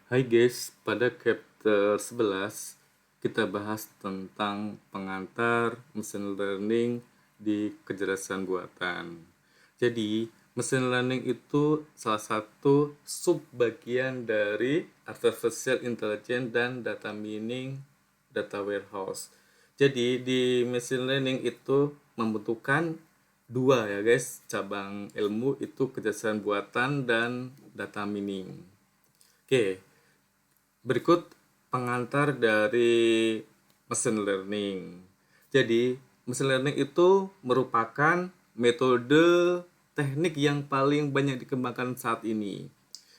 Hai guys, pada chapter 11 kita bahas tentang pengantar machine learning di kecerdasan buatan. Jadi, machine learning itu salah satu subbagian dari artificial intelligence dan data mining, data warehouse. Jadi, di machine learning itu membutuhkan dua ya guys, cabang ilmu itu kecerdasan buatan dan data mining. Oke, berikut pengantar dari machine learning. Jadi, machine learning itu merupakan metode teknik yang paling banyak dikembangkan saat ini.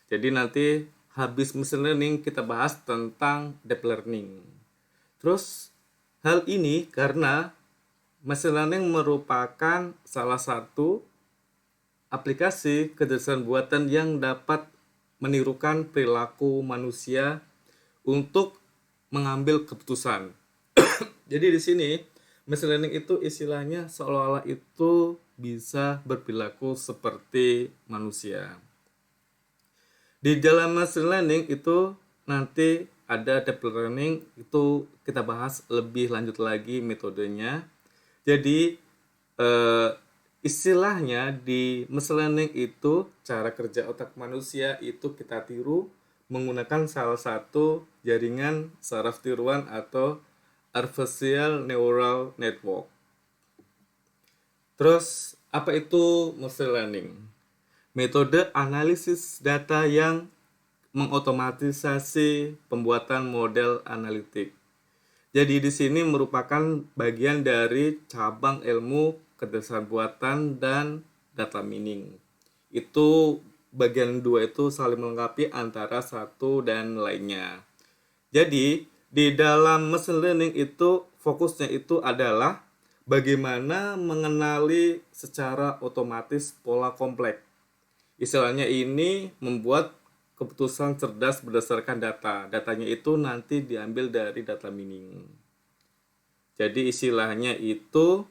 Jadi nanti habis machine learning kita bahas tentang deep learning. Terus hal ini karena machine learning merupakan salah satu aplikasi kecerdasan buatan yang dapat menirukan perilaku manusia untuk mengambil keputusan. Jadi di sini machine learning itu istilahnya seolah-olah itu bisa berperilaku seperti manusia. Di dalam machine learning itu nanti ada deep learning, itu kita bahas lebih lanjut lagi metodenya. Jadi istilahnya di machine learning itu cara kerja otak manusia itu kita tiru menggunakan salah satu jaringan saraf tiruan atau artificial neural network. Terus apa itu machine learning? Metode analisis data yang mengotomatisasi pembuatan model analitik. Jadi di sini merupakan bagian dari cabang ilmu kecerdasan buatan dan data mining. Itu bagian dua itu saling melengkapi antara satu dan lainnya. Jadi di dalam machine learning itu fokusnya itu adalah bagaimana mengenali secara otomatis pola kompleks. Istilahnya ini membuat keputusan cerdas berdasarkan data. Datanya itu nanti diambil dari data mining. Jadi istilahnya itu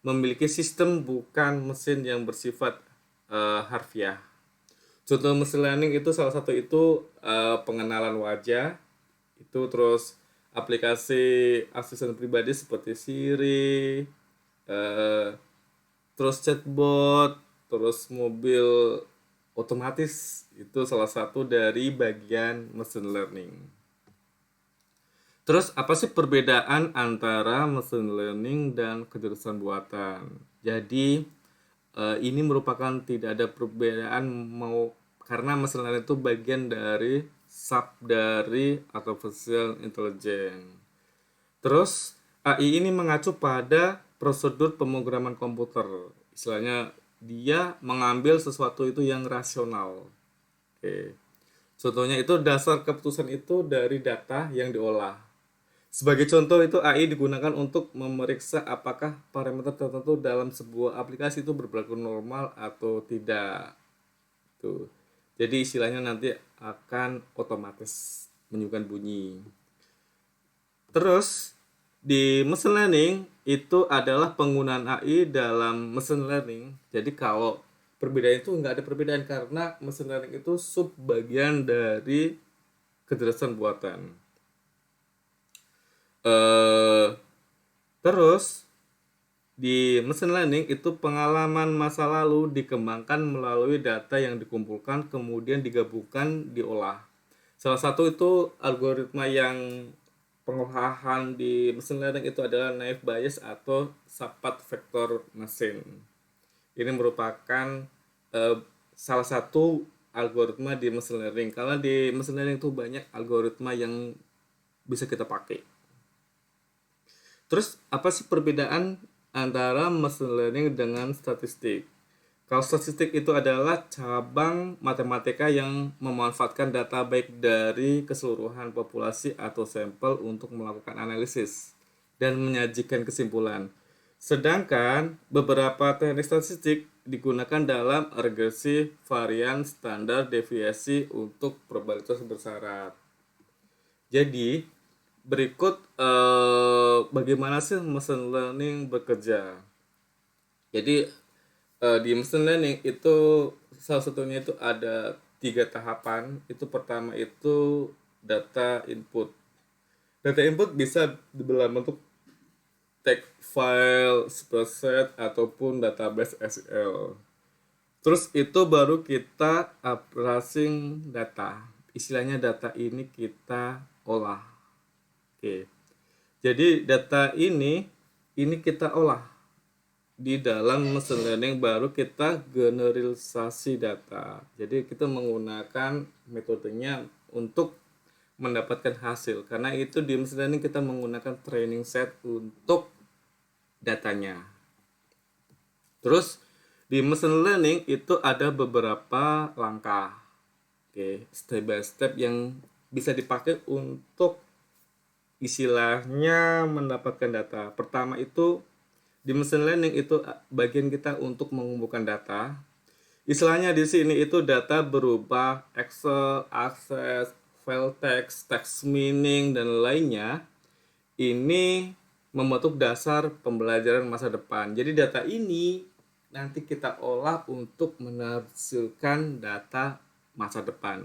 memiliki sistem bukan mesin yang bersifat harfiah. Contoh machine learning itu salah satu itu pengenalan wajah, itu terus aplikasi asisten pribadi seperti Siri, eh, terus chatbot, terus mobil otomatis itu salah satu dari bagian machine learning. Terus apa sih perbedaan antara machine learning dan kecerdasan buatan? Jadi ini merupakan tidak ada perbedaan mau karena machine learning itu bagian dari sub dari artificial intelligence. Terus AI ini mengacu pada prosedur pemrograman komputer. Istilahnya dia mengambil sesuatu itu yang rasional. Oke. Contohnya itu dasar keputusan itu dari data yang diolah. Sebagai contoh itu AI digunakan untuk memeriksa apakah parameter tertentu dalam sebuah aplikasi itu berperilaku normal atau tidak. Tuh. Jadi istilahnya nanti akan otomatis menyuguhkan bunyi. Terus di machine learning itu adalah penggunaan AI dalam machine learning. Jadi kalau perbedaan itu nggak ada perbedaan karena machine learning itu sub bagian dari kecerdasan buatan. Eh, terus di machine learning itu pengalaman masa lalu dikembangkan melalui data yang dikumpulkan kemudian digabungkan diolah. Salah satu itu algoritma yang pengolahan di machine learning itu adalah naive Bayes atau Sapat Vector Machine. Ini merupakan eh, salah satu algoritma di machine learning. Karena di machine learning itu banyak algoritma yang bisa kita pakai. Terus apa sih perbedaan antara machine learning dengan statistik? Kalau statistik itu adalah cabang matematika yang memanfaatkan data baik dari keseluruhan populasi atau sampel untuk melakukan analisis dan menyajikan kesimpulan. Sedangkan beberapa teknik statistik digunakan dalam regresi varian standar deviasi untuk probabilitas bersyarat. Jadi, berikut bagaimana sih machine learning bekerja. Jadi di machine learning itu salah satunya itu ada tiga tahapan. Itu pertama itu data input. Data input bisa dalam bentuk text file, spreadsheet, ataupun database SQL. Terus itu baru kita processing data. Istilahnya data ini kita olah. Oke. Jadi data ini kita olah di dalam machine learning, baru kita generalisasi data. Jadi kita menggunakan metodenya untuk mendapatkan hasil. Karena itu di machine learning kita menggunakan training set untuk datanya. Terus di machine learning itu ada beberapa langkah. Oke, step by step yang bisa dipakai untuk istilahnya mendapatkan data. Pertama itu di machine learning itu bagian kita untuk mengumpulkan data. Istilahnya di sini itu data berupa Excel, Access, file text, text meaning, dan lainnya. Ini membentuk dasar pembelajaran masa depan. Jadi data ini nanti kita olah untuk menghasilkan data masa depan.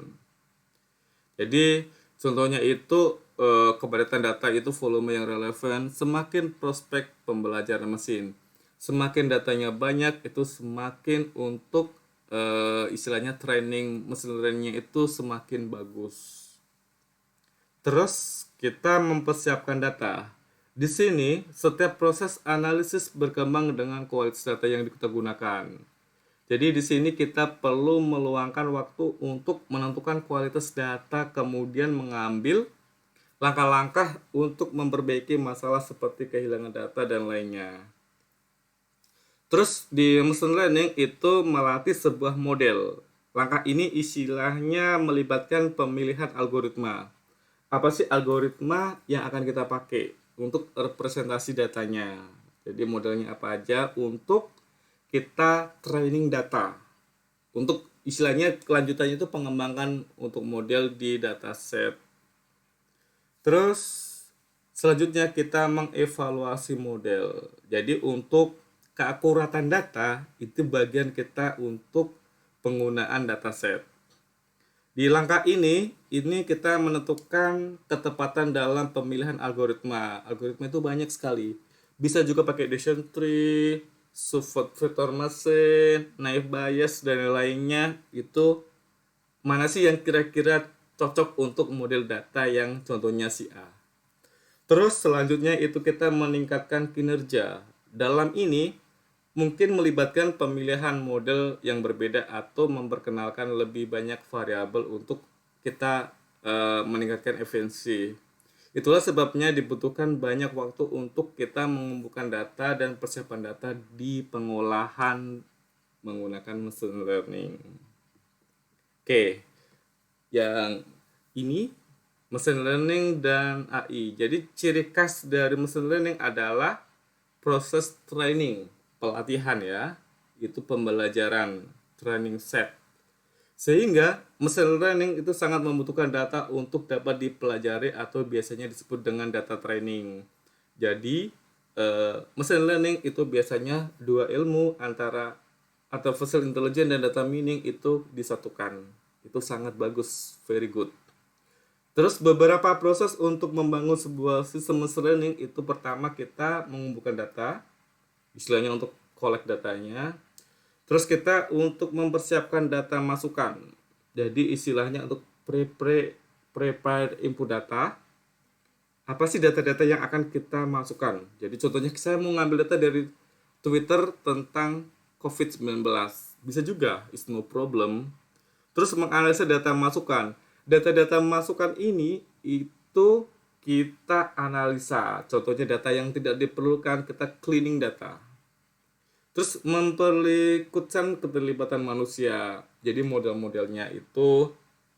Jadi contohnya itu kepadatan data itu volume yang relevan. Semakin prospek pembelajaran mesin, semakin datanya banyak, itu semakin untuk istilahnya training mesin learning-nya itu semakin bagus. Terus kita mempersiapkan data. Di sini setiap proses analisis berkembang dengan kualitas data yang kita gunakan. Jadi di sini kita perlu meluangkan waktu untuk menentukan kualitas data, kemudian mengambil langkah-langkah untuk memperbaiki masalah seperti kehilangan data dan lainnya. Terus di machine learning itu melatih sebuah model. Langkah ini istilahnya melibatkan pemilihan algoritma. Apa sih algoritma yang akan kita pakai untuk representasi datanya? Jadi modelnya apa aja untuk kita training data. Untuk istilahnya kelanjutannya itu pengembangan untuk model di dataset. Terus selanjutnya kita mengevaluasi model. Jadi untuk keakuratan data itu bagian kita untuk penggunaan dataset. Di langkah ini kita menentukan ketepatan dalam pemilihan algoritma. Algoritma itu banyak sekali. Bisa juga pakai decision tree, support vector machine, naive Bayes, dan lainnya. Itu mana sih yang kira-kira cocok untuk model data yang contohnya si A. Terus selanjutnya itu kita meningkatkan kinerja. Dalam ini mungkin melibatkan pemilihan model yang berbeda atau memperkenalkan lebih banyak variabel untuk kita meningkatkan efisiensi. Itulah sebabnya dibutuhkan banyak waktu untuk kita mengumpulkan data dan persiapan data di pengolahan menggunakan machine learning. Oke, yang ini machine learning dan AI. Jadi ciri khas dari machine learning adalah proses training, pelatihan ya, itu pembelajaran, training set. Sehingga machine learning itu sangat membutuhkan data untuk dapat dipelajari atau biasanya disebut dengan data training. Jadi machine learning itu biasanya dua ilmu antara artificial intelligence dan data mining itu disatukan. Itu sangat bagus, very good. Terus beberapa proses untuk membangun sebuah sistem machine learning itu pertama kita mengumpulkan data, istilahnya untuk collect datanya. Terus kita untuk mempersiapkan data masukan. Jadi istilahnya untuk prepared input data. Apa sih data-data yang akan kita masukkan? Jadi contohnya saya mau ngambil data dari Twitter tentang COVID-19. Bisa juga, it's no problem. Terus menganalisa data masukan. Data-data masukan ini itu kita analisa. Contohnya data yang tidak diperlukan, kita cleaning data. Terus memperlihatkan keterlibatan manusia. Jadi model-modelnya itu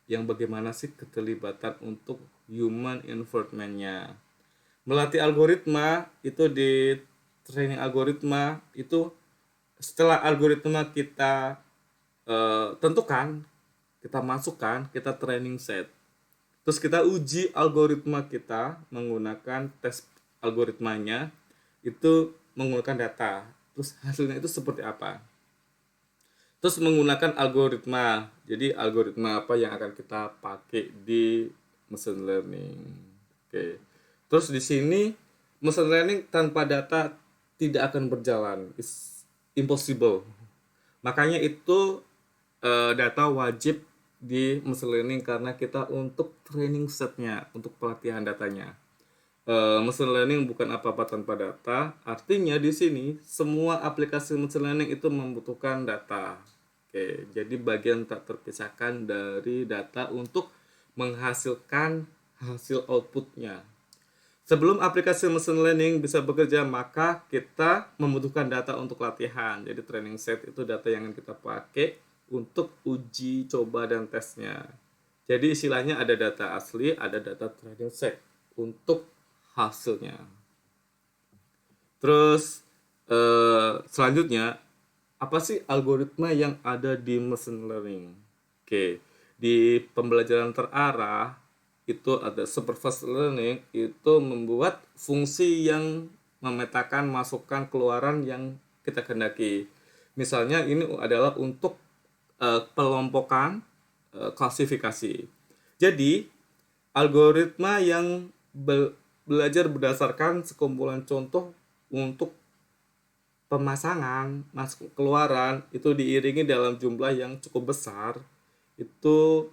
yang bagaimana sih keterlibatan untuk human involvement-nya. Melatih algoritma itu di training algoritma itu setelah algoritma kita tentukan, kita masukkan, kita training set. Terus kita uji algoritma kita menggunakan tes algoritmanya itu menggunakan data. Terus hasilnya itu seperti apa? Terus menggunakan algoritma. Jadi algoritma apa yang akan kita pakai di machine learning. Oke. Terus di sini machine learning tanpa data tidak akan berjalan. It's impossible. Makanya itu data wajib di machine learning karena kita untuk training setnya, untuk pelatihan datanya. Machine learning bukan apa-apa tanpa data. Artinya di sini semua aplikasi machine learning itu membutuhkan data. Oke, jadi bagian tak terpisahkan dari data untuk menghasilkan hasil outputnya. Sebelum aplikasi machine learning bisa bekerja, maka kita membutuhkan data untuk latihan. Jadi training set itu data yang kita pakai untuk uji coba dan tesnya. Jadi istilahnya ada data asli, ada data training set untuk hasilnya. Terus selanjutnya, apa sih algoritma yang ada di machine learning? Oke, di pembelajaran terarah itu ada supervised learning, itu membuat fungsi yang memetakan masukan keluaran yang kita kehendaki. Misalnya ini adalah untuk pelompokan klasifikasi. Jadi algoritma yang belajar berdasarkan sekumpulan contoh untuk pemasangan masuk keluaran itu diiringi dalam jumlah yang cukup besar, itu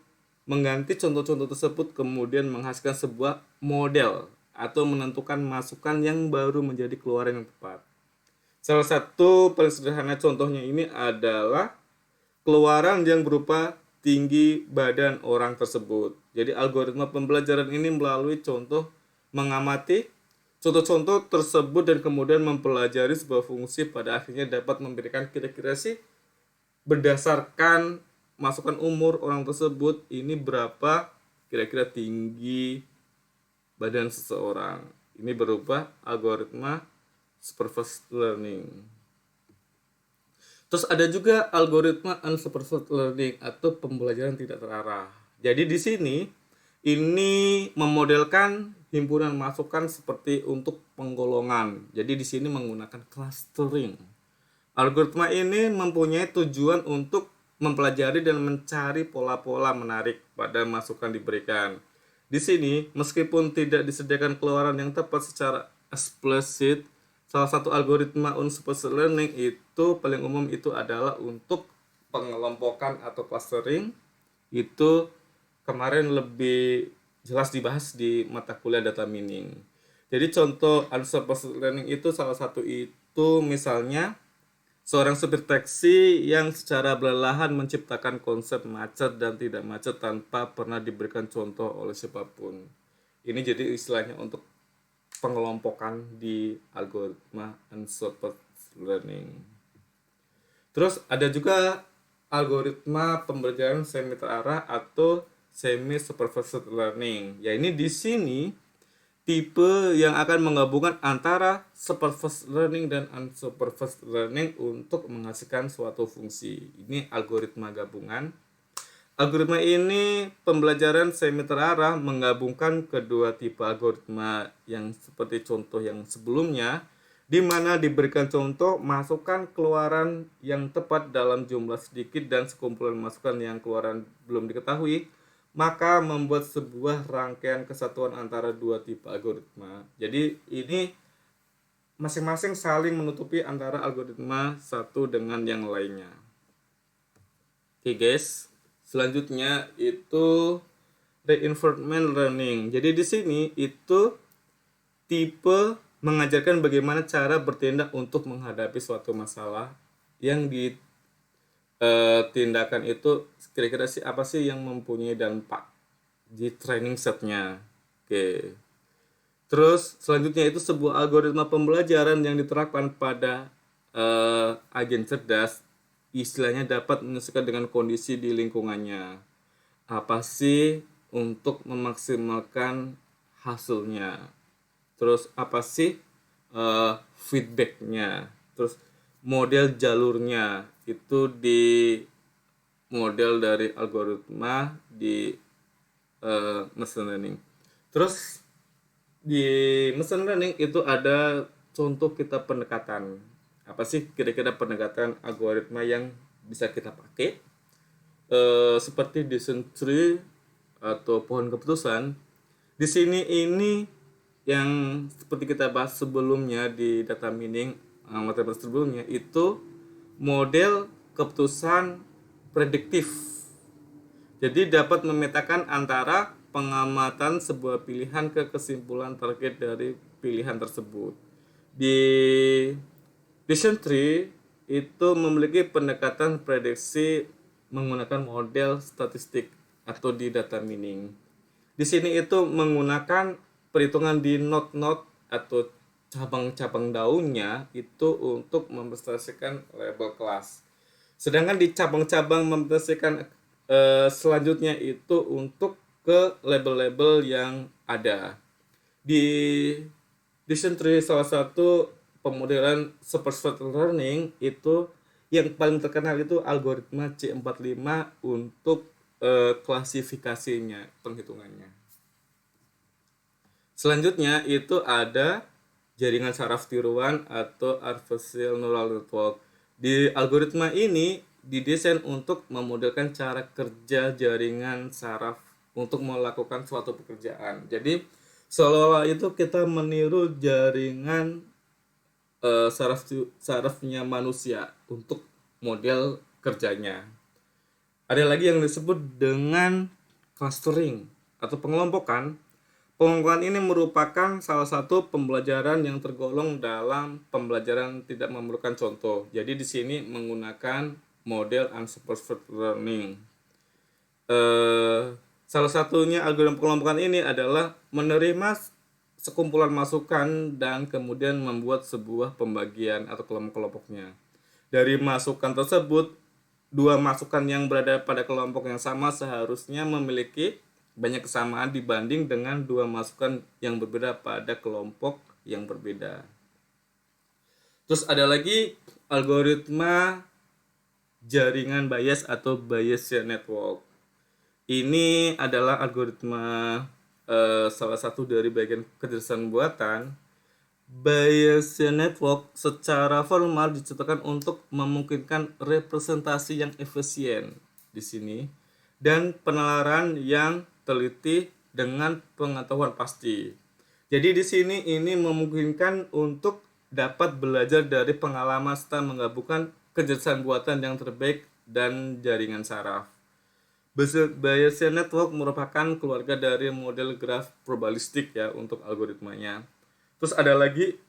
mengganti contoh-contoh tersebut kemudian menghasilkan sebuah model atau menentukan masukan yang baru menjadi keluaran yang tepat. Salah satu paling sederhana contohnya ini adalah keluaran yang berupa tinggi badan orang tersebut. Jadi algoritma pembelajaran ini melalui contoh mengamati contoh-contoh tersebut dan kemudian mempelajari sebuah fungsi, pada akhirnya dapat memberikan kira-kira sih berdasarkan masukan umur orang tersebut ini berapa kira-kira tinggi badan seseorang. Ini berupa algoritma supervised learning. Terus ada juga algoritma unsupervised learning atau pembelajaran tidak terarah. Jadi di sini ini memodelkan himpunan masukan seperti untuk penggolongan. Jadi di sini menggunakan clustering. Algoritma ini mempunyai tujuan untuk mempelajari dan mencari pola-pola menarik pada masukan diberikan. Di sini, meskipun tidak disediakan keluaran yang tepat secara eksplisit, salah satu algoritma unsupervised learning itu paling umum itu adalah untuk pengelompokan atau clustering. Itu kemarin lebih jelas dibahas di mata kuliah data mining. Jadi contoh unsupervised learning itu salah satu itu misalnya seorang supir taksi yang secara perlahan menciptakan konsep macet dan tidak macet tanpa pernah diberikan contoh oleh siapapun. Ini jadi istilahnya untuk pengelompokan di algoritma unsupervised learning. Terus ada juga algoritma pembelajaran semi terarah atau semi supervised learning. Ya ini di sini tipe yang akan menggabungkan antara supervised learning dan unsupervised learning untuk menghasilkan suatu fungsi. Ini algoritma gabungan. Algoritma ini pembelajaran semi terarah menggabungkan kedua tipe algoritma yang seperti contoh yang sebelumnya, di mana diberikan contoh masukan keluaran yang tepat dalam jumlah sedikit dan sekumpulan masukan yang keluaran belum diketahui, maka membuat sebuah rangkaian kesatuan antara dua tipe algoritma. Jadi ini masing-masing saling menutupi antara algoritma satu dengan yang lainnya. Oke guys, selanjutnya itu reinforcement learning. Jadi di sini itu tipe mengajarkan bagaimana cara bertindak untuk menghadapi suatu masalah yang tindakan itu kira-kira sih apa sih yang mempunyai dampak di training setnya. Oke. Terus selanjutnya itu sebuah algoritma pembelajaran yang diterapkan pada agen cerdas, istilahnya dapat menyesuaikan dengan kondisi di lingkungannya. Apa sih untuk memaksimalkan hasilnya? Terus apa sih feedbacknya? Terus model jalurnya itu di model dari algoritma di machine learning. Terus di machine learning itu ada contoh kita pendekatan. Apa sih kira-kira pendekatan algoritma yang bisa kita pakai? Seperti decision tree atau pohon keputusan. Di sini ini yang seperti kita bahas sebelumnya di data mining, materi sebelumnya itu model keputusan prediktif. Jadi dapat memetakan antara pengamatan sebuah pilihan ke kesimpulan target dari pilihan tersebut. Di Decision Tree itu memiliki pendekatan prediksi menggunakan model statistik atau di data mining. Di sini itu menggunakan perhitungan di node-node atau cabang-cabang daunnya itu untuk mempresentasikan label kelas. Sedangkan di cabang-cabang mempresentasikan selanjutnya itu untuk ke label-label yang ada. Di Decision Tree salah satu pemodelan superstructured learning itu yang paling terkenal itu algoritma C45 untuk klasifikasinya, penghitungannya. Selanjutnya itu ada jaringan saraf tiruan atau adversarial neural network. Di algoritma ini didesain untuk memodelkan cara kerja jaringan saraf untuk melakukan suatu pekerjaan. Jadi seolah-olah itu kita meniru jaringan sarafnya manusia untuk model kerjanya. Ada lagi yang disebut dengan clustering atau pengelompokan. Pengelompokan ini merupakan salah satu pembelajaran yang tergolong dalam pembelajaran tidak memerlukan contoh. Jadi di sini menggunakan model unsupervised learning. Salah satunya algoritma pengelompokan ini adalah menerima sekumpulan masukan dan kemudian membuat sebuah pembagian atau kelompok-kelompoknya. Dari masukan tersebut, dua masukan yang berada pada kelompok yang sama seharusnya memiliki banyak kesamaan dibanding dengan dua masukan yang berbeda pada kelompok yang berbeda. Terus ada lagi algoritma jaringan bias atau Bayesian network. Ini adalah algoritma salah satu dari bagian kecerdasan buatan. Bayesian network secara formal diciptakan untuk memungkinkan representasi yang efisien di sini dan penalaran yang teliti dengan pengetahuan pasti. Jadi di sini ini memungkinkan untuk dapat belajar dari pengalaman serta menggabungkan kecerdasan buatan yang terbaik dan jaringan saraf. Bayesian network merupakan keluarga dari model graf probabilistik ya untuk algoritmanya. Terus ada lagi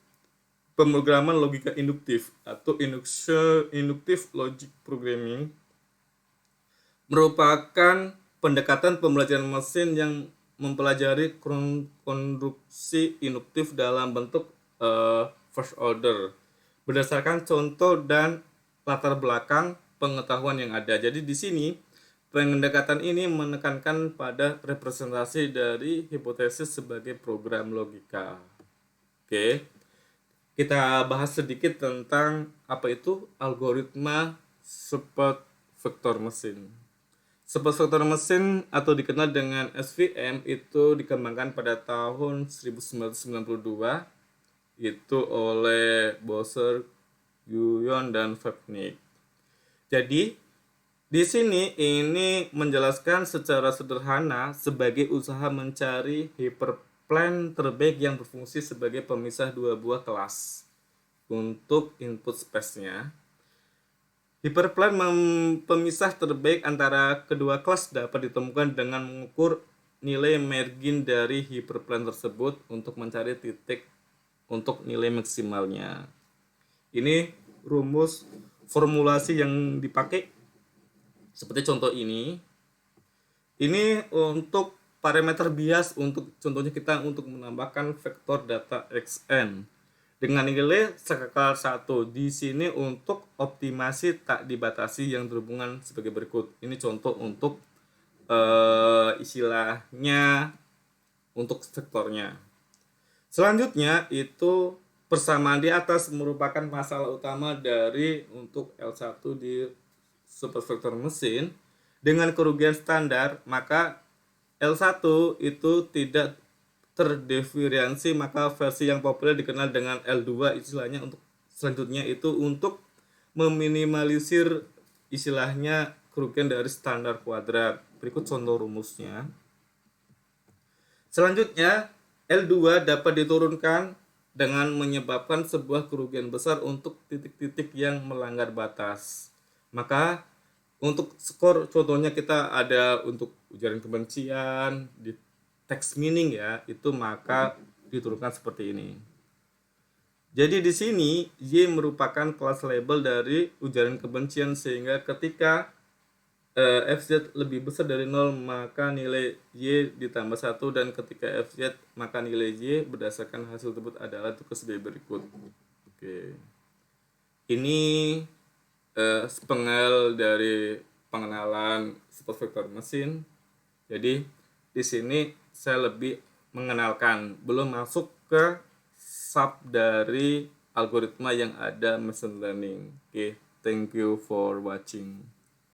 pemrograman logika induktif atau inductive logic programming, merupakan pendekatan pembelajaran mesin yang mempelajari konstruksi induktif dalam bentuk first order berdasarkan contoh dan latar belakang pengetahuan yang ada. Jadi di sini pendekatan ini menekankan pada representasi dari hipotesis sebagai program logika. Oke. Kita bahas sedikit tentang apa itu algoritma support vektor mesin. Support vektor mesin atau dikenal dengan SVM itu dikembangkan pada tahun 1992 itu oleh Bowser, Guyon, dan Vapnik. Jadi di sini ini menjelaskan secara sederhana sebagai usaha mencari hyperplane terbaik yang berfungsi sebagai pemisah dua buah kelas untuk input space-nya. Hyperplane pemisah terbaik antara kedua kelas dapat ditemukan dengan mengukur nilai margin dari hyperplane tersebut untuk mencari titik untuk nilai maksimalnya. Ini rumus formulasi yang dipakai seperti contoh ini. Ini untuk parameter bias untuk contohnya kita untuk menambahkan vektor data xn dengan nilai skala 1. Di sini untuk optimasi tak dibatasi yang berhubungan sebagai berikut. Ini contoh untuk istilahnya untuk vektornya. Selanjutnya itu persamaan di atas merupakan masalah utama dari untuk L1 di supervektor mesin dengan kerugian standar, maka L1 itu tidak terdiferensi, maka versi yang populer dikenal dengan L2 istilahnya untuk selanjutnya itu untuk meminimalisir istilahnya kerugian dari standar kuadrat. Berikut contoh rumusnya. Selanjutnya, L2 dapat diturunkan dengan menyebabkan sebuah kerugian besar untuk titik-titik yang melanggar batas. Maka untuk skor contohnya kita ada untuk ujaran kebencian di text meaning ya, itu maka diturunkan seperti ini. Jadi di sini Y merupakan kelas label dari ujaran kebencian sehingga ketika FZ lebih besar dari 0 maka nilai Y ditambah 1 dan ketika FZ maka nilai Y berdasarkan hasil tersebut adalah tugas sebagai berikut. Oke. Ini sepenggal dari pengenalan sifat vektor mesin. Jadi di sini saya lebih mengenalkan, belum masuk ke sub dari algoritma yang ada machine learning. Oke, thank you for watching.